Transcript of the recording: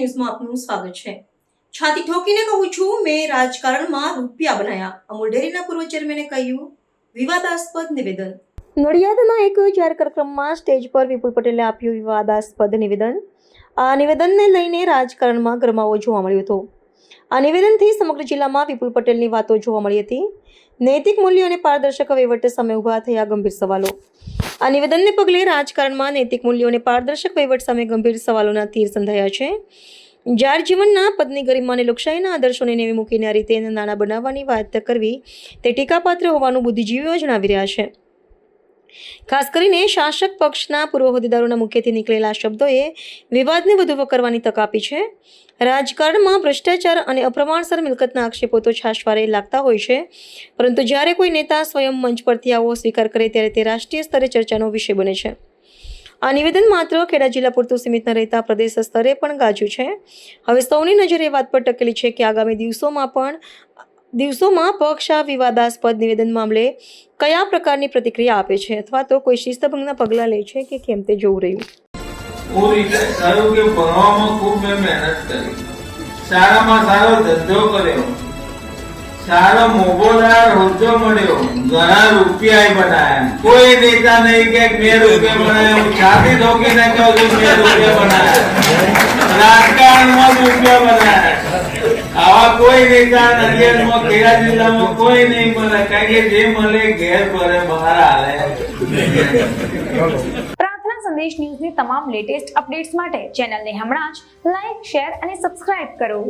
ન્યૂઝમાં આપનું સ્વાગત છે। છાતી ઠોકીને કહું છું, મેં રાજકારણમાં રૂપિયા બનાયા, અમૂલ ડેરીના પૂર્વ ચેરમેને કહ્યું વિવાદાસ્પદ નિવેદન। નડિયાદના એક જાહેર કાર્યક્રમમાં સ્ટેજ પર વિપુલ પટેલે આપ્યું વિવાદાસ્પદ નિવેદન। આ નિવેદનને લઈને રાજકારણમાં ગરમાવો જોવા મળ્યો હતો। આ નિવેદનથી સમગ્ર જિલ્લામાં વિપુલ પટેલની વાતો જોવા મળી હતી। નૈતિક મૂલ્યો અને પારદર્શક વહીવટ સામે ઊભા થયા ગંભીર સવાલો। આ નિવેદનને પગલે રાજકારણમાં નૈતિક મૂલ્યો અને પારદર્શક વહીવટ સામે ગંભીર સવાલોના તીર સંધાયા છે। જાહેર જીવનના પદની ગરિમા અને લોકશાહીના આદર્શોને નેવે મૂકીને આ રીતે નાણાં બનાવવાની વાત કરવી તે ટીકાપાત્ર હોવાનું બુદ્ધિજીવીઓ જણાવી રહ્યા છે। ખાસ કરીને શાસક પક્ષના પૂર્વ હોદ્દેદારોના મુખ્યથી નીકળેલા શબ્દોએ વિવાદને વધુ વકરવાની તક આપી છે। રાજકારણમાં ભ્રષ્ટાચાર અને અપ્રમાણસર મિલકતના આક્ષેપો તો છાશવારે લાગતા હોય છે, પરંતુ જ્યારે કોઈ નેતા સ્વયં મંચ પરથી આવો સ્વીકાર કરે ત્યારે તે રાષ્ટ્રીય સ્તરે ચર્ચાનો વિષય બને છે। આ નિવેદન માત્ર ખેડા જિલ્લા પૂરતું સીમિત ન રહેતા પ્રદેશ સ્તરે પણ ગાજ્યું છે। હવે સૌની નજર એ વાત પર ટકેલી છે કે આગામી દિવસોમાં પક્ષ આ વિવાદાસ્પદ નિવેદન મામલે કયા પ્રકારની પ્રતિક્રિયા આપે છે, અથવા તો કોઈ શિસ્તભંગના પગલાં લે છે કે કેમ તે જોવું રહ્યું। ભણવામાં ખૂબ મેં મહેનત કરી, સારામાં સારો ધંધો કર્યો, સારો મોભોદાર હોદ્દો મળ્યો, ઘણા રૂપિયા બનાયા। કોઈ નેતા નહીં કે મેં રૂપિયા બનાવ્યા, હું છાતી ઠોકીને કહું છું મેં રૂપિયા બનાયા, રાજકારણમાં રૂપિયા બનાયા। આવા કોઈ નેતા નડિયાદમાં ખેડા જિલ્લામાં કોઈ નહીં મળે, કારણ કે જે મળે ઘેર ભરે બહાર હાલે। સંદેશ ન્યૂઝની તમામ લેટેસ્ટ અપડેટ્સ માટે ચેનલને હમણાં જ લાઈક, શેર અને સબસ્ક્રાઇબ કરો।